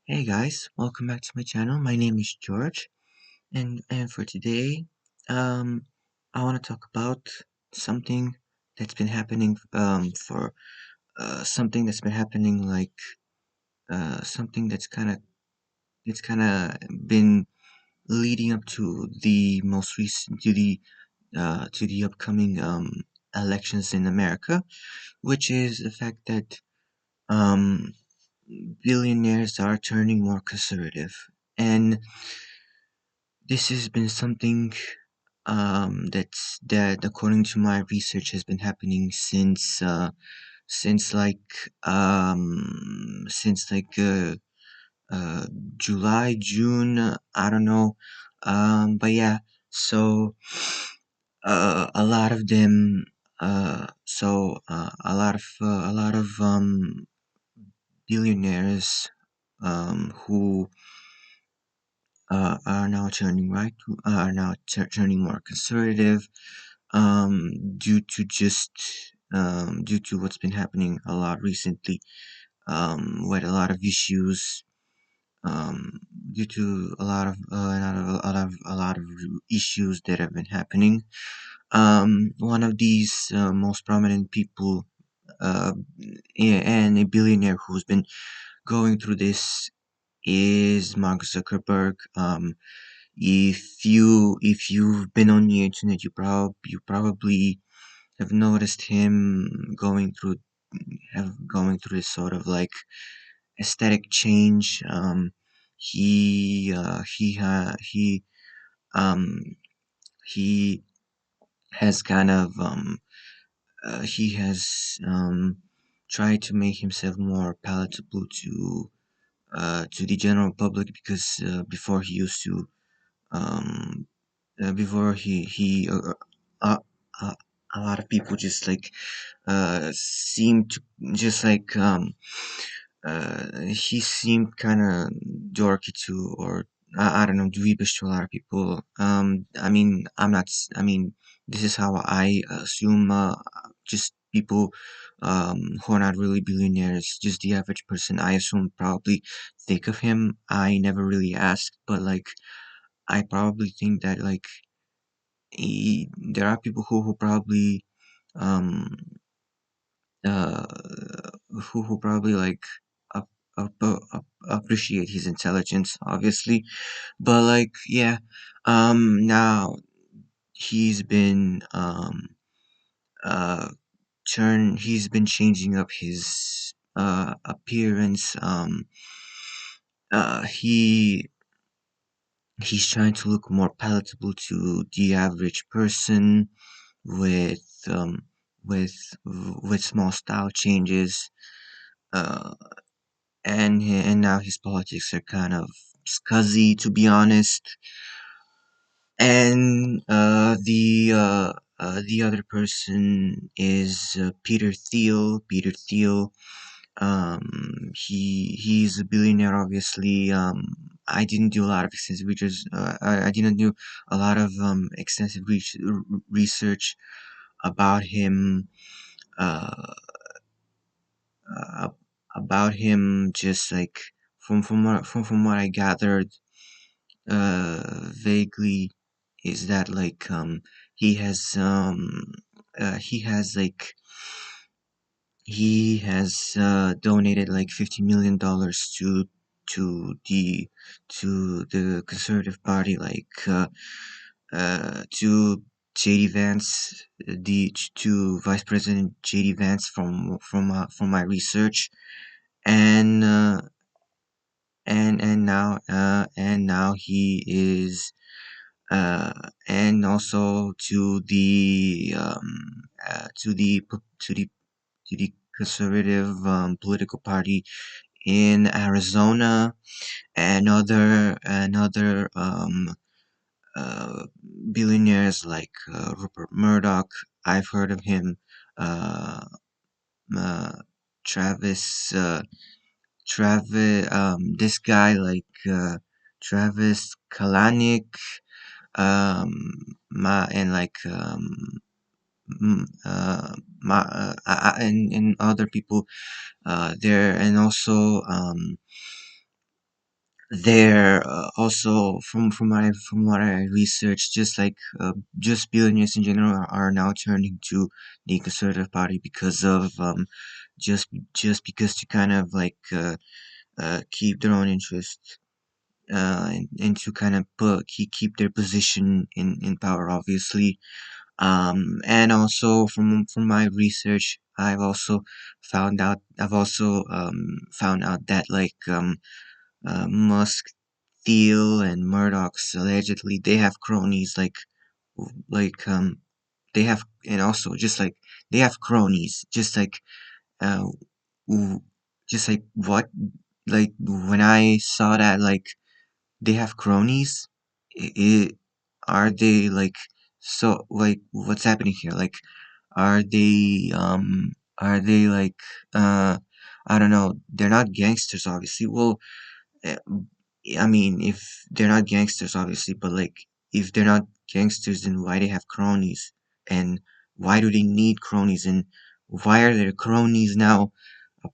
Hey guys, welcome back to my channel. My name is George, and for today, I want to talk about something that's been happening for something that's been happening like something that's kind of been leading up to the most recent to the upcoming elections in America, which is the fact that um billionaires are turning more conservative. And this has been something that according to my research has been happening since since uh July, June, I don't know. But yeah, so a lot of them a lot of billionaires who are now turning more conservative due to due to what's been happening a lot recently with a lot of issues um, due to a lot of issues that have been happening. One of these most prominent people and a billionaire who's been going through this is Mark Zuckerberg. If you've been on the internet, you probably have noticed him going through this sort of like aesthetic change. He um he has kind of he has tried to make himself more palatable to the general public because before he used to um before he uh, uh, a lot of people just like seemed to just like he seemed kind of dorky to, or I don't know, dweebish to a lot of people. I mean, I mean, this is how I assume just people who are not really billionaires, just the average person, I assume probably think of him. I never really asked, but like, I probably think that like there are people who probably um uh who probably like up, appreciate his intelligence, obviously, but like yeah, now he's been uh he's been changing up his appearance. He he's trying to look more palatable to the average person with um with with small style changes, uh and now his politics are kind of scuzzy, to be honest. And the other person is Peter Thiel. Peter Thiel. He's a billionaire, obviously. I didn't do a lot of extensive research. I didn't do a lot of extensive research about him. Uh, uh, about him, just like from what I gathered, vaguely, is that like he has like he has donated like $50 million to the Conservative Party, like to JD Vance, the to Vice President JD Vance from my research. And and now he is and also to the conservative political party in Arizona, and other billionaires like Rupert Murdoch. I've heard of him. Uh, uh, Travis. This guy like Travis Kalanick, and like and, other people there, and also They're also from what I researched, just billionaires in general are now turning to the conservative party because of just because to kind of keep their own interests, and to kind of keep their position in power, obviously. And also from my research, I've also found out that Musk, Thiel, and Murdoch's allegedly they have cronies, like they have, and also just like they have cronies, uh w- just like what, like when I saw that, like they have cronies, it, are they like, so like what's happening here, like are they like, uh I don't know, they're not gangsters obviously. Well, uh, I mean, if they're not gangsters, obviously, but like, if they're not gangsters, then why they have cronies? And why do they need cronies? And why are there cronies now?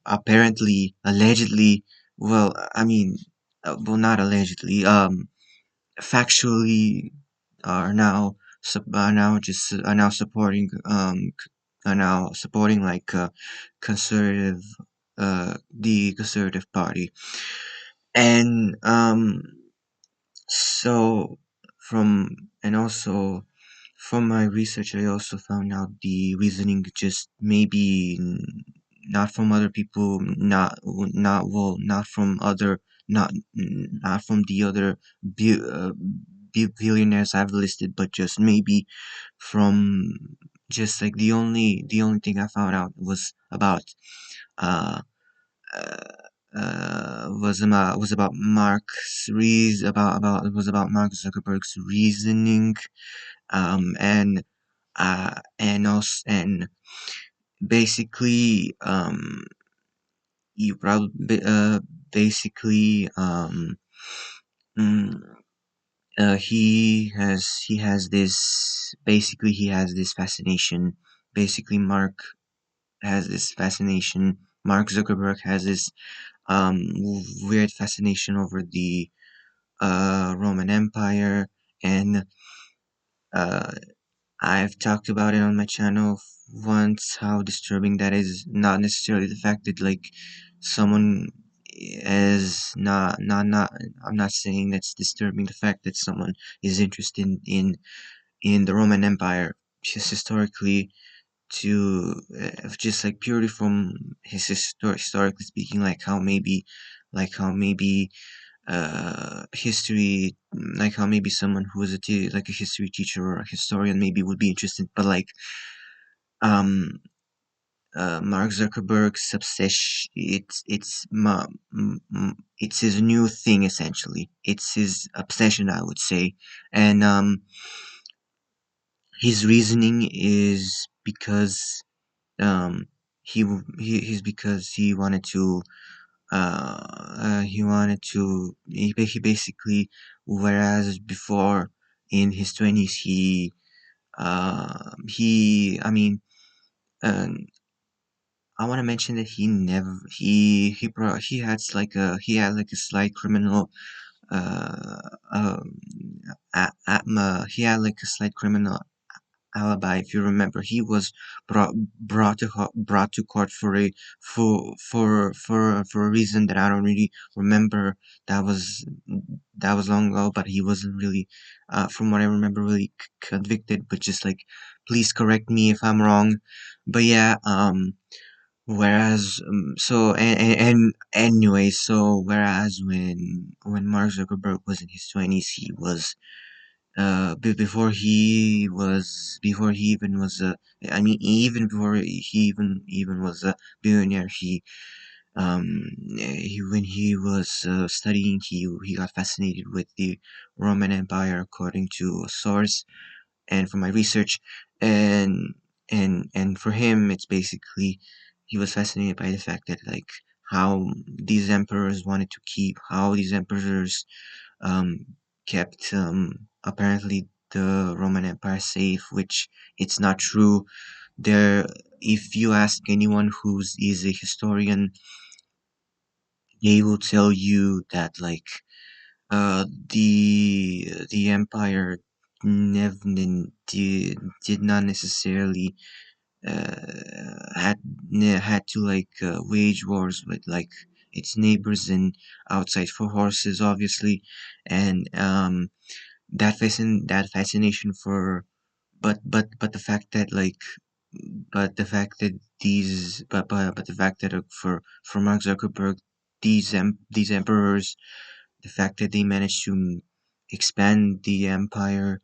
Apparently, allegedly, well, I mean, well, not allegedly, factually, are now supporting, like, conservative, the conservative party. And so from and also from my research, I also found out the reasoning just maybe not from other people, not from other, not from the other billionaires I've listed, but just maybe from, just like the only thing I found out uh uh, was about Mark Zuckerberg's reasoning, and also, and basically, you probably basically mm, he has this fascination. Basically, Mark Zuckerberg has this weird fascination over the Roman Empire, and uh, I've talked about it on my channel once, how disturbing that is. Not necessarily the fact that, like, someone is not I'm not saying that's disturbing, the fact that someone is interested in the Roman Empire, just historically, to just like purely from historically speaking, like how maybe history, like how maybe someone who is like a history teacher or a historian maybe would be interested, but like, um Mark Zuckerberg's obsession, it's his new thing, essentially. It's his obsession, I would say. And his reasoning is because, um he's because he wanted to he basically, whereas before in his 20s, he I mean, um I want to mention that he never he brought he had like a slight criminal, uh um he had like a slight criminal alibi. If you remember, he was brought to court for a reason that I don't really remember. That was long ago, but he wasn't really, from what I remember, really convicted. But just like, please correct me if I'm wrong. But yeah, whereas, and anyway, so whereas when Mark Zuckerberg was in his 20s, he was, before he even was a, I mean, even before he even was a billionaire, when he was studying, he got fascinated with the Roman Empire, according to a source, and from my research. And and and for him, it's basically, he was fascinated by the fact that, like, how these emperors um, kept, apparently, the Roman Empire safe, which it's not true. There, if you ask anyone who's is a historian, they will tell you that like the empire never did not necessarily had to like wage wars with like its neighbors and outside for horses, obviously, and that fascination for but the fact that like but the fact that these but the fact that for Mark Zuckerberg, these emperors, the fact that they managed to expand the empire,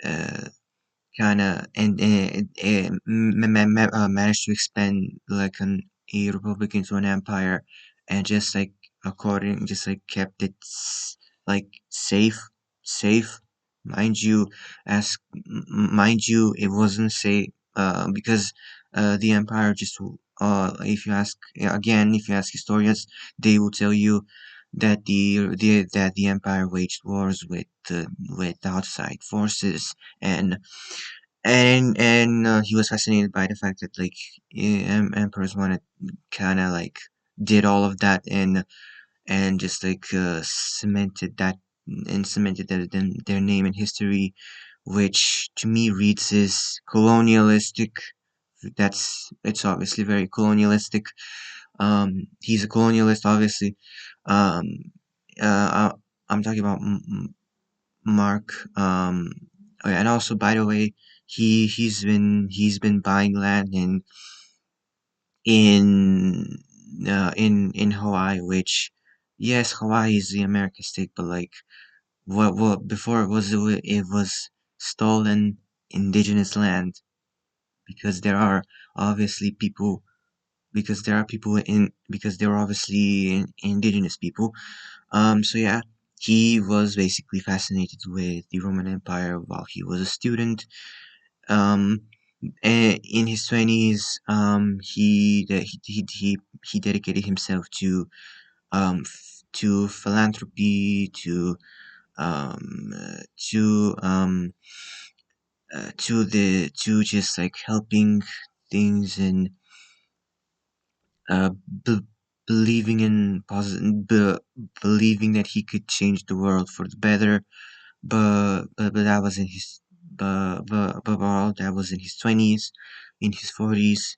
uh, kind of and managed to expand like a republic into an empire, and just like just like kept it like safe, mind you, as mind you, it wasn't safe because the empire just if you ask again, if you ask historians, they will tell you that the empire waged wars with outside forces, and he was fascinated by the fact that like emperors wanted kind of like did all of that, and just like cemented that and cemented their name in history, which to me reads as colonialistic. It's obviously very colonialistic. He's a colonialist, obviously. um I'm talking about Mark. Oh yeah, and also, by the way, he's been buying land in Hawaii, which, yes, Hawaii is the American state, but like what before it was stolen indigenous land, because there are obviously people because there are obviously indigenous people. So yeah, he was basically fascinated with the Roman Empire while he was a student. Um, in his 20s, he dedicated himself to philanthropy, um, to to just like helping things, and uh, be- believing in believing that he could change the world for the better. But that was in his but overall that was in his 20s. In his 40s,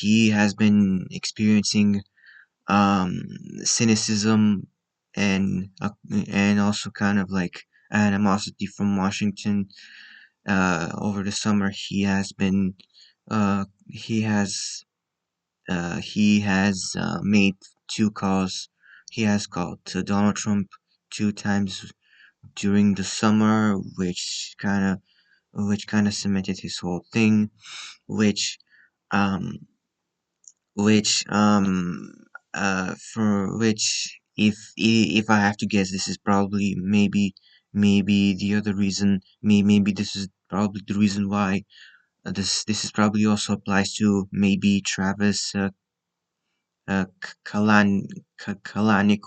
he has been experiencing um cynicism, and also kind of like animosity from Washington. Over the summer, he has made two calls. He has called to Donald Trump two times during the summer, which kind of cemented his whole thing, which um for which, if I have to guess, this is probably maybe the other reason. Maybe this is probably the reason why this is probably also applies to maybe Travis Kalanick,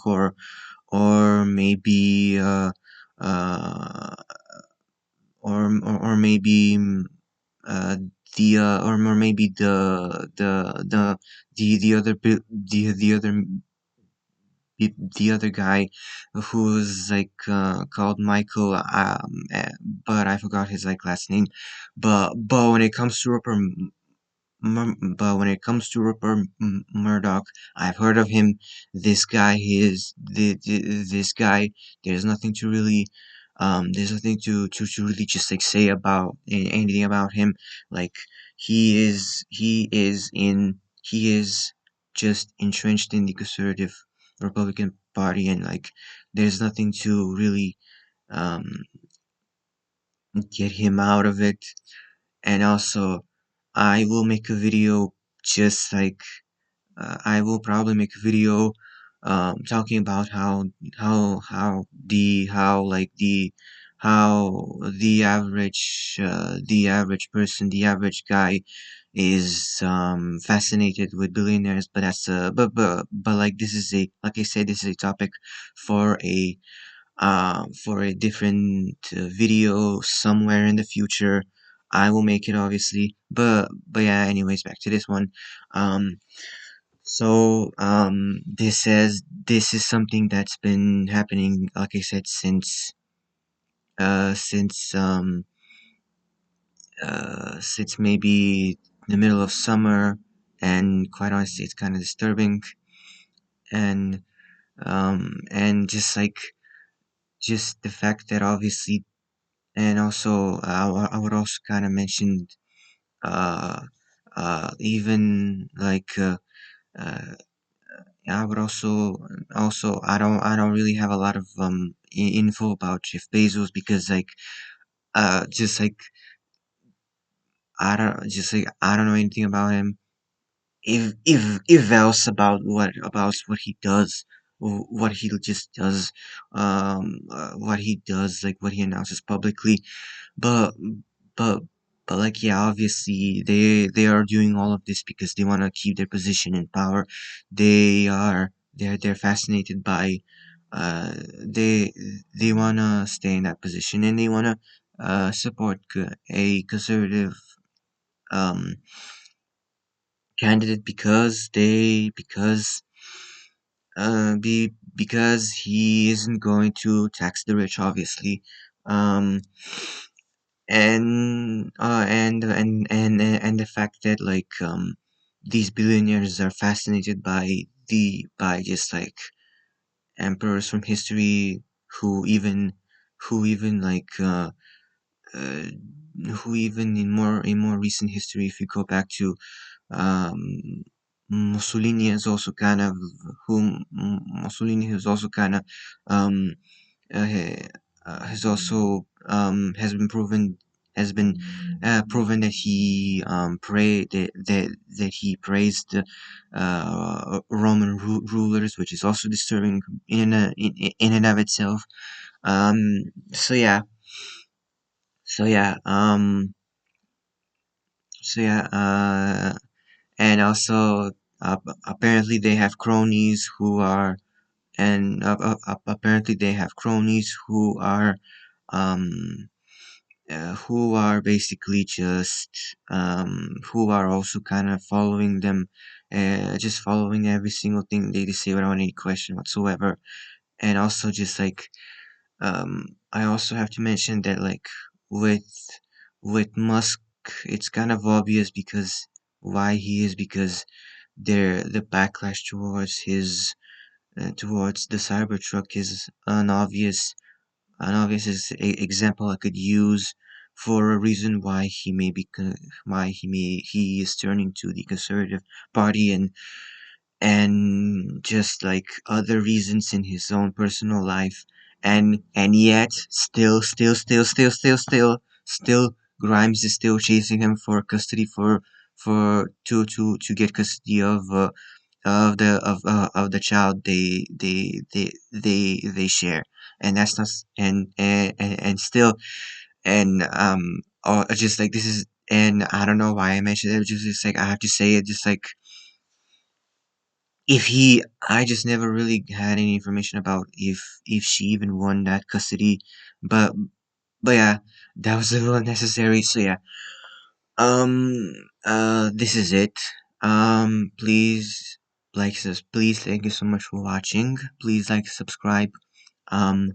or maybe uh or maybe uh or maybe the other the other guy who's like called Michael, but I forgot his like last name. But when it comes to but when it comes to Rupert Murdoch, I've heard of him. This guy is this guy. There's nothing to really, there's nothing to really just like say about anything about him. Like he is just entrenched in the conservative Republican Party, and like there's nothing to really um get him out of it. And also, I will make a video just like I will probably make a video talking about how the average person, the average guy is fascinated with billionaires. But that's but like this is a like I said, this is a topic for a different video somewhere in the future. I will make it, obviously, but yeah. Anyways, back to this one. Um, this is something that's been happening, like I said, since maybe the middle of summer, and quite honestly, it's kind of disturbing. And just like just the fact that obviously, and also I would also kind of mention uh even like uh I would also I don't really have a lot of info about Jeff Bezos, because like just like I don't know anything about him, if else about what he does, what he just does, what he does, like what he announces publicly. But but but like, yeah, obviously they are doing all of this because they want to keep their position in power. They're fascinated by uh they they want to stay in that position, and they want to support a conservative um candidate, because he isn't going to tax the rich, obviously. um and the fact that like these billionaires are fascinated by just like emperors from history, who even who even like uh who even in more recent history, if you go back to um, Mussolini is also kind of Mussolini is also kind of um, has also has been proven that he that he praised Roman rulers, which is also disturbing in and of itself. So yeah, so yeah, so yeah, and also apparently they have cronies who are and apparently they have cronies um who are basically just who are also kind of following them, just following every single thing they say without any question whatsoever. And also just like I also have to mention that like with Musk, it's kind of obvious because why he is, because the backlash towards towards the Cybertruck is example I could use for a reason why he is turning to the conservative party, and just like other reasons in his own personal life. And yet still Grimes is still chasing him for custody, to get custody of the child they share. And that's not and still, and just like this is, and I don't know why I mentioned it, just like I have to say it, just like if he I just never really had any information about if she even won that custody. But yeah, that was a little unnecessary. So yeah, this is it. Please please, thank you so much for watching. Please like, subscribe. um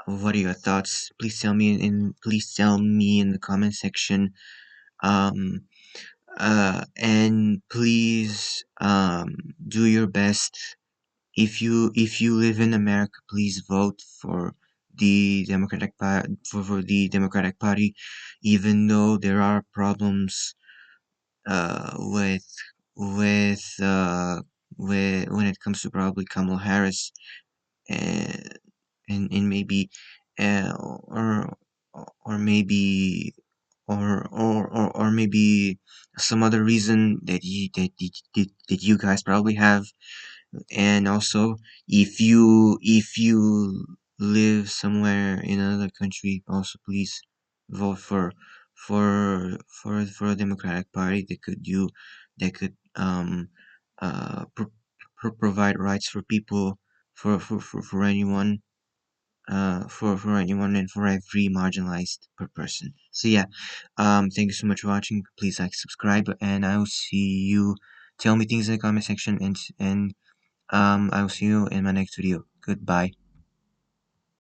what are your thoughts? Please tell me in the comment section. um and please do your best. If you live in America, please vote for for the Democratic Party, even though there are problems uh, with with when it comes to probably Kamala Harris, and and maybe or maybe or maybe some other reason that you guys probably have. And also, if you live somewhere in another country, also please vote for a Democratic Party that could provide rights for people, for anyone, for anyone and for every marginalized person. So yeah, thank you so much for watching. Please like, subscribe, and I will see you tell me things in the comment section, and I will see you in my next video. Goodbye.